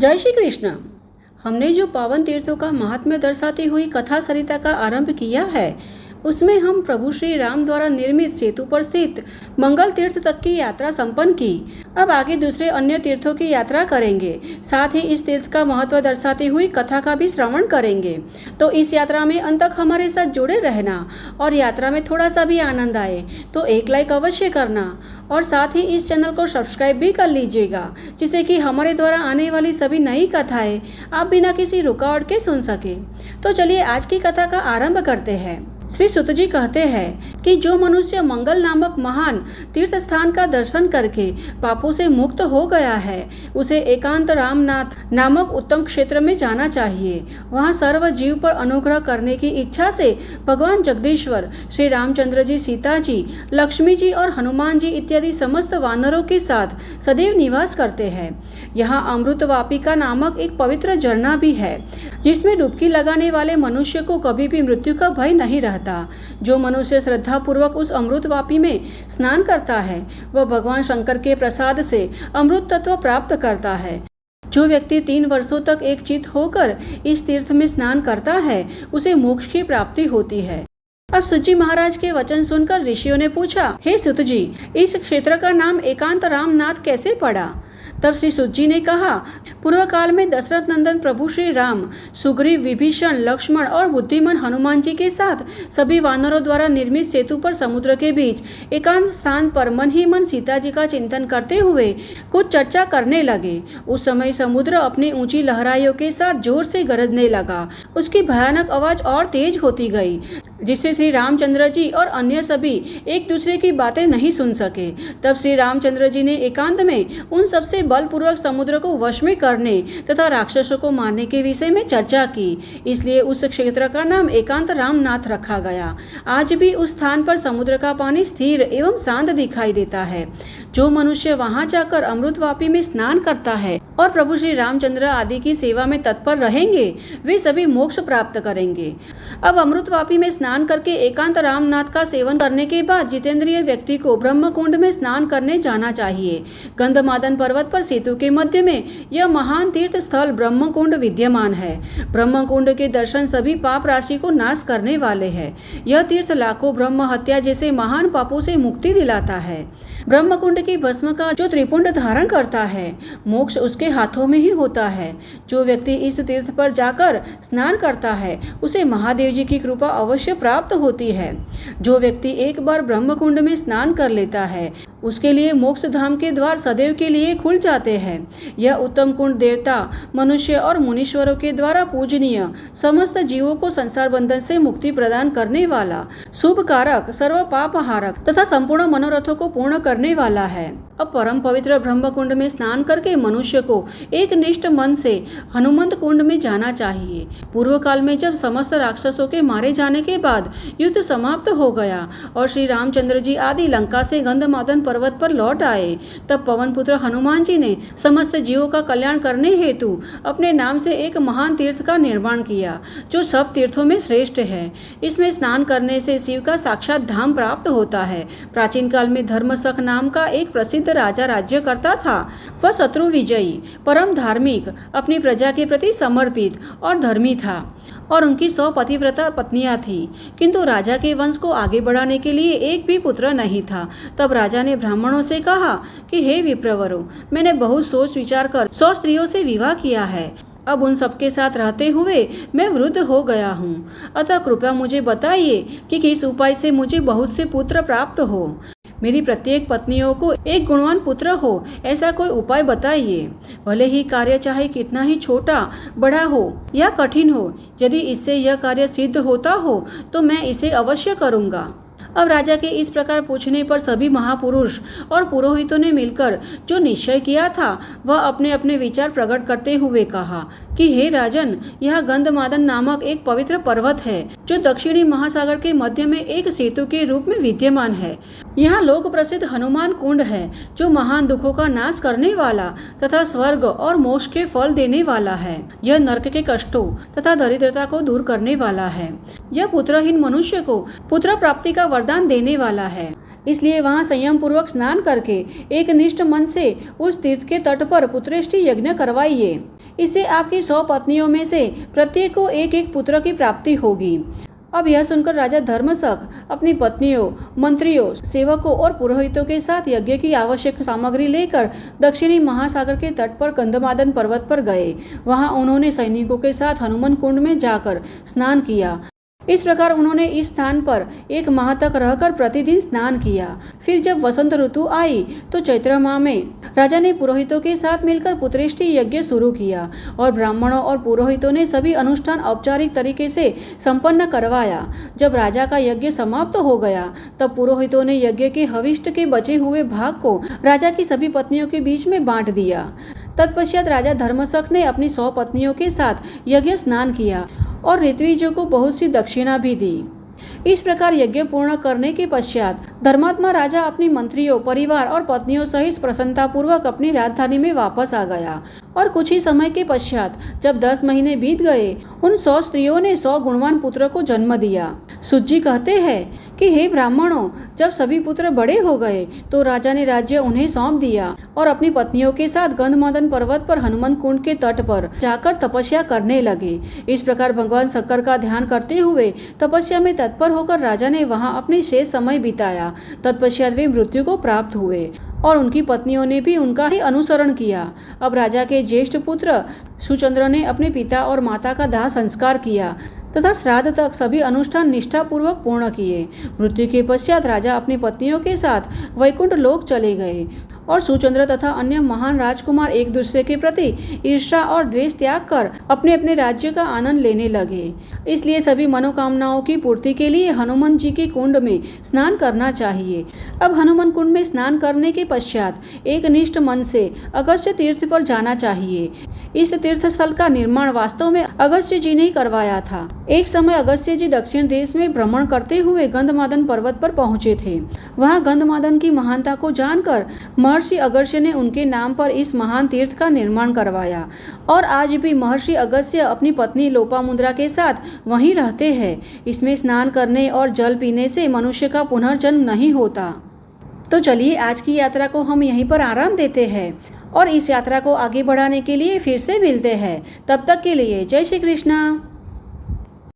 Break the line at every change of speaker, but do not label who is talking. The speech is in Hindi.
जय श्री कृष्ण। हमने जो पावन तीर्थों का महात्म्य दर्शाती हुई कथा सरिता का आरंभ किया है, उसमें हम प्रभु श्री राम द्वारा निर्मित सेतु पर स्थित मंगल तीर्थ तक की यात्रा संपन्न की। अब आगे दूसरे अन्य तीर्थों की यात्रा करेंगे, साथ ही इस तीर्थ का महत्व दर्शाती हुई कथा का भी श्रवण करेंगे। तो इस यात्रा में अंत तक हमारे साथ जुड़े रहना और यात्रा में थोड़ा सा भी आनंद आए तो एक लाइक अवश्य करना और साथ ही इस चैनल को सब्सक्राइब भी कर लीजिएगा, जिससे कि हमारे द्वारा आने वाली सभी नई कथाएं आप बिना किसी रुकावट के सुन सके। तो चलिए आज की कथा का आरंभ करते हैं। श्री सुत जी कहते हैं कि जो मनुष्य मंगल नामक महान तीर्थ स्थान का दर्शन करके पापों से मुक्त हो गया है, उसे एकांत रामनाथ नामक उत्तम क्षेत्र में जाना चाहिए। वहाँ सर्व जीव पर अनुग्रह करने की इच्छा से भगवान जगदीश्वर, श्री रामचंद्र जी, सीता जी, लक्ष्मी जी और हनुमान जी इत्यादि समस्त वानरों के साथ सदैव निवास करते हैं। यहाँ अमृत वापिका नामक एक पवित्र झरना भी है, जिसमें डुबकी लगाने वाले मनुष्य को कभी भी मृत्यु का भय नहीं रहता। जो मनुष्य श्रद्धा पूर्वक उस अमृत वापी में स्नान करता है, वह भगवान शंकर के प्रसाद से अमृत तत्व प्राप्त करता है। जो व्यक्ति 3 वर्षों तक एक चित्त होकर इस तीर्थ में स्नान करता है, उसे मोक्ष की प्राप्ति होती है। अब सुत जी महाराज के वचन सुनकर ऋषियों ने पूछा, हे सुत जी, इस क्षेत्र का नाम एकांत रामनाथ कैसे पड़ा? तब श्री सुत जी ने कहा, पूर्व काल में दशरथ नंदन प्रभु श्री राम सुग्रीव, विभीषण, लक्ष्मण और बुद्धिमान हनुमान जी के साथ सभी वानरों द्वारा निर्मित सेतु पर समुद्र के बीच एकांत स्थान पर मन ही मन सीता जी का चिंतन करते हुए कुछ चर्चा करने लगे। उस समय समुद्र अपनी ऊंची लहराइयों के साथ जोर से गरजने लगा। उसकी भयानक आवाज और तेज होती गई, जिससे श्री रामचंद्र जी और अन्य सभी एक दूसरे की बातें नहीं सुन सके। तब श्री रामचंद्र जी ने एकांत में उन सबसे बलपूर्वक समुद्र को वश में करने तथा राक्षसों को मारने के विषय में चर्चा की। इसलिए उस क्षेत्र का नाम एकांत रामनाथ रखा गया। आज भी उस स्थान पर समुद्र का पानी स्थिर एवं शांत दिखाई देता है। जो मनुष्य वहां जाकर अमृतवापी में स्नान करता है और प्रभु श्री रामचंद्र आदि की सेवा में तत्पर रहेंगे, वे सभी मोक्ष प्राप्त करेंगे। अब अमृतवापी में स्नान करके एकांत रामनाथ का सेवन करने के बाद जितेंद्रिय व्यक्ति को ब्रह्मकुंड में स्नान करने जाना चाहिए। गंधमादन पर्वत पर सेतु के मध्य में यह महान तीर्थ स्थल ब्रह्मकुंड विद्यमान है। ब्रह्मकुंड के दर्शन सभी पाप राशि को नाश करने वाले हैं। यह तीर्थ लाखों ब्रह्म हत्या जैसे महान पापों से मुक्ति दिलाता है। ब्रह्मकुंड की भस्म का जो त्रिपुंड धारण करता है, मोक्ष उसके हाथों में ही होता है। जो व्यक्ति इस तीर्थ पर जाकर स्नान करता है, उसे महादेव जी की कृपा अवश्य प्राप्त होती है। जो व्यक्ति एक बार ब्रह्मकुंड में स्नान कर लेता है, उसके लिए मोक्ष धाम के द्वार सदैव के लिए खुल जाते हैं। यह उत्तम कुंड देवता, मनुष्य और मुनीश्वरों के द्वारा पूजनीय, समस्त जीवों को संसार बंधन से मुक्ति प्रदान करने वाला, शुभ कारक, सर्व पाप हारक तथा संपूर्ण मनोरथों को पूर्ण करने वाला है। अब परम पवित्र ब्रह्म कुंड में स्नान करके मनुष्य को एक निष्ठ मन से हनुमंत कुंड में जाना चाहिए। पूर्व काल में जब समस्त राक्षसों के मारे जाने के बाद युद्ध समाप्त हो गया और श्री रामचंद्र जी आदि लंका से गंधमादन पर्वत पर लौट आए, तब पवन पुत्र हनुमान जी ने समस्त जीवों का कल्याण करने हेतु अपने नाम से एक महान तीर्थ का निर्माण किया, जो सब तीर्थों में श्रेष्ठ है। इसमें स्नान करने से शिव का साक्षात धाम प्राप्त होता है। प्राचीन काल में धर्मशक नाम का एक प्रसिद्ध राजा राज्य करता था। वह शत्रु विजयी, परम धार्मिक, अपनी प्रजा के प्रति समर्पित और धर्मी था और उनकी 100 पतिव्रता पत्नियां थीं, किंतु राजा के वंश को आगे बढ़ाने के लिए एक भी पुत्र नहीं था। तब राजा ने ब्राह्मणों से कहा कि हे विप्रवरों, मैंने बहुत सोच विचार कर 100 स्त्रियों से विवाह किया है। अब उन सबके साथ रहते हुए मैं वृद्ध हो गया हूँ, अतः कृपया मुझे बताइए कि किस उपाय से मुझे बहुत से पुत्र प्राप्त हो। मेरी प्रत्येक पत्नियों को एक गुणवान पुत्र हो, ऐसा कोई उपाय बताइए। भले ही कार्य चाहे कितना ही छोटा बड़ा हो या कठिन हो, यदि इससे यह कार्य सिद्ध होता हो तो मैं इसे अवश्य करूँगा। अब राजा के इस प्रकार पूछने पर सभी महापुरुष और पुरोहितों ने मिलकर जो निश्चय किया था, वह अपने अपने विचार प्रकट करते हुए कहा कि हे राजन, यह गंधमादन नामक एक पवित्र पर्वत है, जो दक्षिणी महासागर के मध्य में एक सेतु के रूप में विद्यमान है। यहाँ लोक प्रसिद्ध हनुमान कुंड है, जो महान दुखों का नाश करने वाला तथा स्वर्ग और मोक्ष के फल देने वाला है। यह नरक के कष्टों तथा दरिद्रता को दूर करने वाला है। यह पुत्रहीन मनुष्य को पुत्र प्राप्ति का वरदान देने वाला है। इसलिए वहाँ संयम पूर्वक स्नान करके एक निष्ठ मन से उस तीर्थ के तट पर पुत्रेष्टि यज्ञ करवाइए। इससे आपकी 100 पत्नियों में से प्रत्येक को एक एक पुत्र की प्राप्ति होगी। अब यह सुनकर राजा धर्मशक अपनी पत्नियों, मंत्रियों, सेवकों और पुरोहितों के साथ यज्ञ की आवश्यक सामग्री लेकर दक्षिणी महासागर के तट पर गंधमादन पर्वत पर गए। वहां उन्होंने सैनिकों के साथ हनुमान कुंड में जाकर स्नान किया। इस प्रकार उन्होंने इस स्थान पर 1 माह तक रहकर प्रतिदिन स्नान किया। फिर जब वसंत ऋतु आई तो चैत्र माह में राजा ने पुरोहितों के साथ मिलकर पुत्रेष्टि यज्ञ शुरू किया और ब्राह्मणों और पुरोहितों ने सभी अनुष्ठान औपचारिक तरीके से संपन्न करवाया। जब राजा का यज्ञ समाप्त हो गया तब पुरोहितों ने यज्ञ के हविष्ट के बचे हुए भाग को राजा की सभी पत्नियों के बीच में बांट दिया। तत्पश्चात राजा धर्मशक ने अपनी 100 पत्नियों के साथ यज्ञ स्नान किया और ऋत्विजों को बहुत सी दक्षिणा भी दी। इस प्रकार यज्ञ पूर्ण करने के पश्चात धर्मात्मा राजा अपनी मंत्रियों, परिवार और पत्नियों सहित प्रसन्नतापूर्वक अपनी राजधानी में वापस आ गया। और कुछ ही समय के पश्चात जब 10 महीने बीत गए, उन 100 स्त्रियों ने 100 गुणवान पुत्र को जन्म दिया। सूत जी कहते हैं कि हे ब्राह्मणों, जब सभी पुत्र बड़े हो गए तो राजा ने राज्य उन्हें सौंप दिया और अपनी पत्नियों के साथ गंधमादन पर्वत पर हनुमान कुंड के तट पर जाकर तपस्या करने लगे। इस प्रकार भगवान शंकर का ध्यान करते हुए तपस्या में तत्पर होकर राजा ने वहां अपने शेष समय बिताया। तत्पश्चात वे मृत्यु को प्राप्त हुए और उनकी पत्नियों ने भी उनका ही अनुसरण किया। अब राजा के ज्येष्ठ पुत्र सुचंद्र ने अपने पिता और माता का दाह संस्कार किया तथा श्राद्ध तक सभी अनुष्ठान निष्ठापूर्वक पूर्ण किए। मृत्यु के पश्चात राजा अपनी पत्नियों के साथ वैकुंठ लोक चले गए और सुचंद्र तथा अन्य महान राजकुमार एक दूसरे के प्रति ईर्ष्या और द्वेष त्याग कर अपने अपने राज्य का आनंद लेने लगे। इसलिए सभी मनोकामनाओं की पूर्ति के लिए हनुमान जी के कुंड में स्नान करना चाहिए। अब हनुमान कुंड में स्नान करने के पश्चात एक निष्ठ मन से अगस्त्य तीर्थ पर जाना चाहिए। इस तीर्थ स्थल का निर्माण वास्तव में अगस्त्य जी ने ही करवाया था। एक समय अगस्त्य जी दक्षिण देश में भ्रमण करते हुए गंधमादन पर्वत पर पहुंचे थे। वहां गंधमादन की महानता को जानकर महर्षि अगस्त्य ने उनके नाम पर इस महान तीर्थ का निर्माण करवाया और आज भी महर्षि अगस्त्य अपनी पत्नी लोपामुद्रा के साथ वहीं रहते हैं। इसमें स्नान करने और जल पीने से मनुष्य का पुनर्जन्म नहीं होता। तो चलिए आज की यात्रा को हम यहीं पर आराम देते हैं और इस यात्रा को आगे बढ़ाने के लिए फिर से मिलते हैं। तब तक के लिए जय श्री कृष्णा।